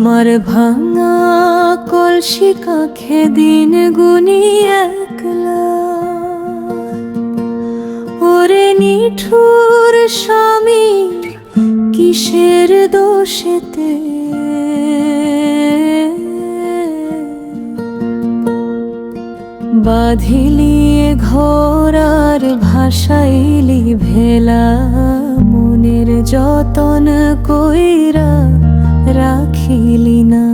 আমার ভাঙা কলসি কাখে দিন গুনি একলা, ওরে নিঠুর স্বামী কিসের দোষেতে, বাঁধিলি ঘর আর ভাসাইলি ভেলা, মনের যতন কইরা রাখিলি না।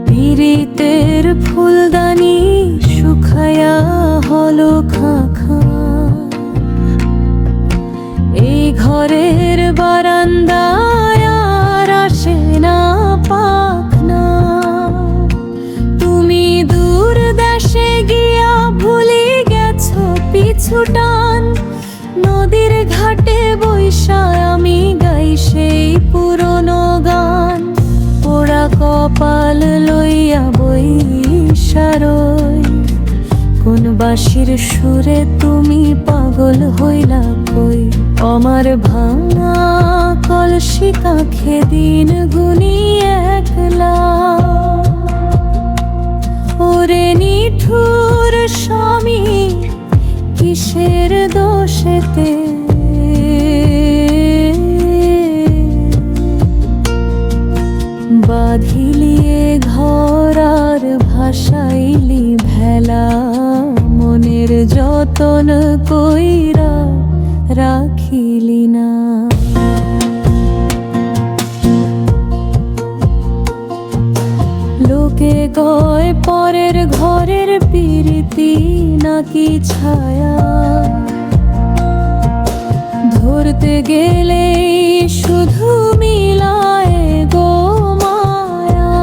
পীড়িতের ফুলদানি শুকায়া হলো খাখা, এই ঘরের বারান্দায় আর আসে না পাখনা। তুমি দূর দেশে গিয়া ভুলি গেছো পিছু টান, নদীর ঘাটে বৈশা আমি গাই সেই পুরনো গান। পোড়া কপাল লইয়া বৈশা রই, কোন বাঁশির সুরে তুমি পাগল হইলা কই। আমার ভাঙা কলসি কাখে দিন গুনি একলা, ওরে নিঠুর স্বামী কিসের দোষেতে, বাঁধিলি ঘর আর ভাসাইলি ভেলা, মনের যতন কইরা রাখিলি না। লোকে কয় পরের ঘরের প্রীতি নাকি ছায়া, ধরতে গেলেই শুধু মিলায় গো মায়া।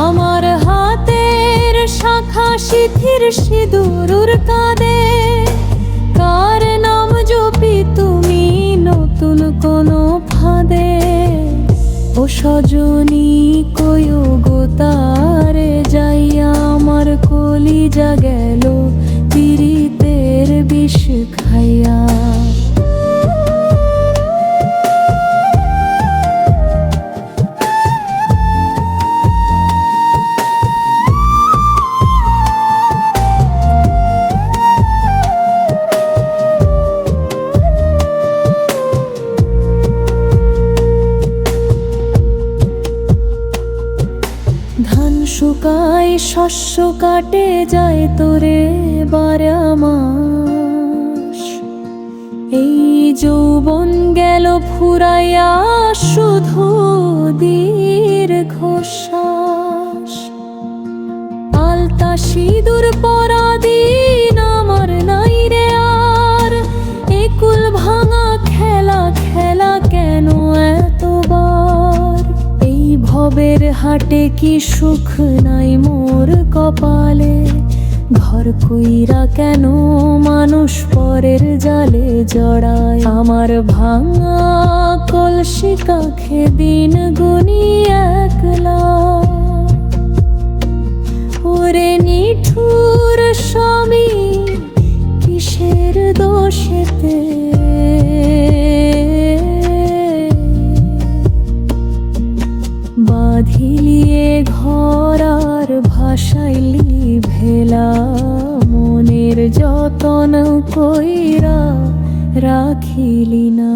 আমার হাতের শাখা সিথির সিঁদুর কাঁদে, কার নাম জপি তুমি নতুন কোনো ফাঁদে। ও সজনী কয়ো গো তারে যাইয়া, আমার কলিজা গেল পীড়িতের বিষ খাইয়া। ধান শুকায় শস্য কাটে যায় তোরে বারা মাস, এই যৌবন গেল ফুরাইয়া শুধু দীর্ঘশ্বাস। আলতা সিঁদুর পরা দিন আমার নাই রে আর, একুল ভাঙা খেলা খেলা কেন এতবার। এই ভবের হাটে কি সুখ নাই মোর কপালে, ঘর কইরা কেন মানুষ পরের জালে জড়ায়। আমার ভাঙা কলসি কাখে দিন গুনি একলা, ওরে নিঠুর স্বামী কিসের দোষেতে, বাঁধিলি ঘর আর ভাসাইলি ভেলা, মনের যতন কইরা রাখিলি না।